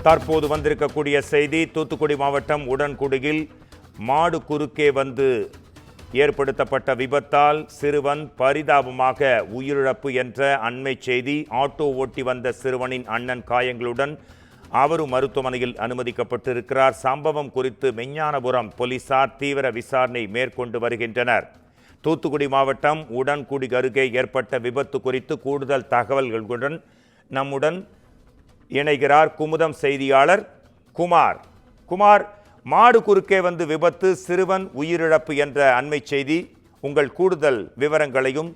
தற்போது வந்திருக்கக்கூடிய செய்தி, தூத்துக்குடி மாவட்டம் உடன்குடியில் மாடு குறுக்கே வந்து ஏற்படுத்தப்பட்ட விபத்தால் சிறுவன் பரிதாபமாக உயிரிழப்பு என்ற அண்மை செய்தி. ஆட்டோ ஓட்டி வந்த சிறுவனின் அண்ணன் காயங்களுடன் அவரும் மருத்துவமனையில் அனுமதிக்கப்பட்டிருக்கிறார். சம்பவம் குறித்து மெஞ்ஞானபுரம் போலீசார் தீவிர விசாரணை மேற்கொண்டு வருகின்றனர். தூத்துக்குடி மாவட்டம் உடன்குடி அருகே ஏற்பட்ட விபத்து குறித்து கூடுதல் தகவல்களுடன் நம்முடன் இணைகிறார் குமுதம் செய்தியாளர் குமார். குமார், மாடு குறுக்கே வந்து விபத்து, சிறுவன் உயிரிழப்பு என்ற அண்மை செய்தி, உங்கள் கூடுதல் விவரங்களையும்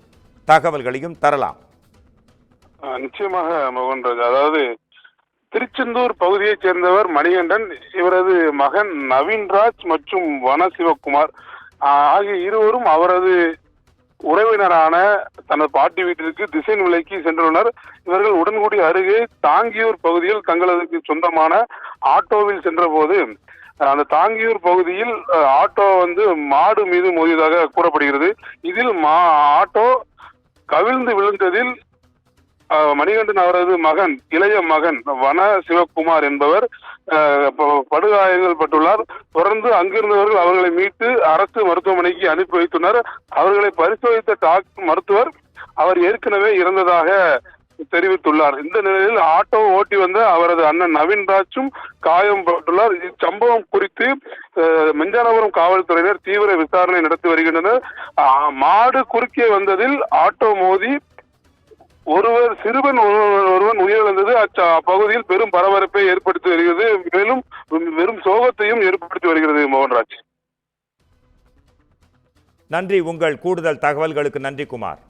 தகவல்களையும் தரலாம். நிச்சயமாக மோகன்ராஜ், அதாவது திருச்செந்தூர் பகுதியைச் சேர்ந்தவர் மணிகண்டன், இவரது மகன் நவீன்ராஜ் மற்றும் வனசிவகுமார் ஆகிய இருவரும் அவரது உறவினரான தனது பாட்டி வீட்டிற்கு திசைன் விலைக்கு சென்றுள்ளனர். இவர்கள் உடன்குடி அருகே தாங்கியூர் பகுதியில் தங்களது சொந்தமான ஆட்டோவில் சென்ற போது அந்த தாங்கியூர் பகுதியில் ஆட்டோ மாடு மீது மோதியதாக கூறப்படுகிறது. இதில் ஆட்டோ கவிழ்ந்து விழுந்ததில் மணிகண்டன் அவரது மகன், இளைய மகன் வன சிவகுமார் என்பவர் படுகாயங்கள் பட்டுள்ளார். தொடர்ந்து அங்கிருந்தவர்கள் அவர்களை மீட்டு அரசு மருத்துவமனைக்கு அனுப்பி வைத்துள்ளனர். அவர்களை பரிசோதித்த மருத்துவர் அவர் ஏற்கனவே இறந்ததாக தெரிவித்துள்ளார். இந்த நிலையில் ஆட்டோ ஓட்டி வந்த அவரது அண்ணன் நவீன்ராஜும் காயம் பட்டுள்ளார். இச்சம்பவம் குறித்து மெஞ்ஞானபுரம் காவல்துறையினர் தீவிர விசாரணை நடத்தி வருகின்றனர். மாடு குறுக்கே வந்ததில் ஆட்டோ மோதி சிறுவன் ஒருவன் உயிரிழந்தது அப்பகுதியில் பெரும் பரபரப்பை ஏற்படுத்தி வருகிறது. மேலும் வெறும் சோகத்தையும் ஏற்படுத்தி வருகிறது. மோகன்ராஜ், நன்றி. உங்கள் கூடுதல் தகவல்களுக்கு நன்றி குமார்.